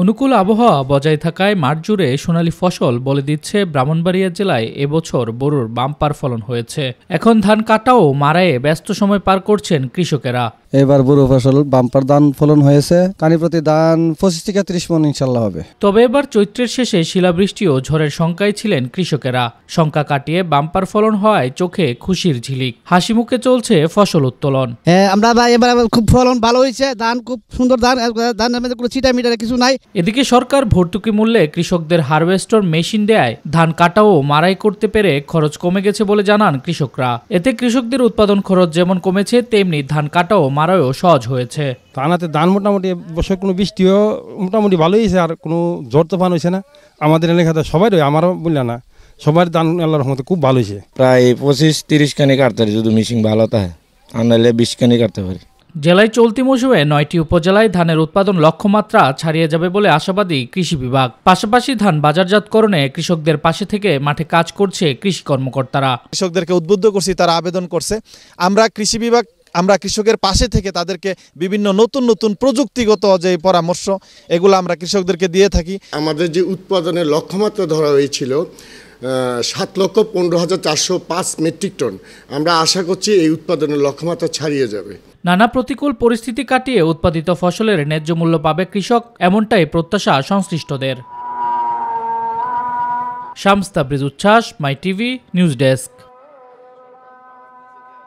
অনুকূল আবহাওয়া বজায় থাকায় মাঠ জুড়ে সোনালী ফসল বলে দিচ্ছে ব্রাহ্মণবাড়িয়া জেলায় এবছর বোরোর বাম্পার ফলন হয়েছে। এখন ধান কাটা ও মাড়াইয়ে ব্যস্ত সময় পার করছেন কৃষকেরা। এবার বোরো ফসল বাম্পার ধান ফলন হয়েছে, কানি প্রতি ধান 25 থেকে 30 মণ ইনশাল্লাহ হবে। তবে এবার চৈত্রের শেষে শিলাবৃষ্টি ও ঝড়ের শঙ্কায় ছিলেন কৃষকেরা। শঙ্কা কাটিয়ে বাম্পার ফলন হওয়ায় চোখে খুশির ঝিলিক, হাসি মুখে চলছে ফসল উত্তোলন। আমরা এবার খুব ফলন ভালো হয়েছে, ধান খুব সুন্দর, ধানের মধ্যে কোনো চিটা মিটার কিছু নাই। এদিকে সরকার ভর্তুকি মূল্যে কৃষকদের হারভেস্টর মেশিন দেয় ধান কাটা ও মাড়াই করতে পেরে খরচ কমে গেছে বলে জানান কৃষকরা। এতে কৃষকদের উৎপাদন খরচ যেমন কমেছে, তেমনি ধান কাটা ও মাড়াইও সহজ হয়েছে। তানাতে ধান মোটামুটি বছর কোনো বৃষ্টিও মোটামুটি ভালোই হয়েছে, আর কোনো ঝড় তুফান হয়েছে না। আমাদের এলাকাতে সবাই আমারও বললে না, সবার ধান আল্লাহর রহমতে খুব ভালো হয়েছে। প্রায় 25-30 কানি কাটতে পারি, যদি মেশিন ভালো থাকে আর নাহলে 20 কানি কাটতে পারি। জেলায় চলতি মৌসুমে 9টি উপজেলায় ধানের উৎপাদন লক্ষ্যমাত্রা ছাড়িয়ে যাবে বলে আশাবাদী কৃষি বিভাগ। পাশাপাশি ধান বাজারজাতকরণে কৃষকদের পাশে থেকে মাঠে কাজ করছে কৃষি কর্মকর্তারা। কৃষকদেরকে উদ্বুদ্ধ করছি, তারা আবেদন করছে। আমরা কৃষি বিভাগ কৃষকের পাশে থেকে তাদেরকে বিভিন্ন নতুন নতুন প্রযুক্তিগত যে পরামর্শ, এগুলো আমরা কৃষকদেরকে দিয়ে থাকি। আমাদের যে উৎপাদনের লক্ষ্যমাত্রা ধরা হয়েছিল 7,15,405 মেট্রিক টন, আমরা আশা করছি এই উৎপাদনের লক্ষ্যমাত্রা ছাড়িয়ে যাবে। নানা প্রতিকূল পরিস্থিতি কাটিয়ে উৎপাদিত ফসলের ন্যায্য মূল্য পাবে কৃষক, এমনটাই প্রত্যাশা সংশ্লিষ্টদের। শামস তাবরিজ উচ্ছ্বাস, মাই টিভি নিউজ ডেস্ক।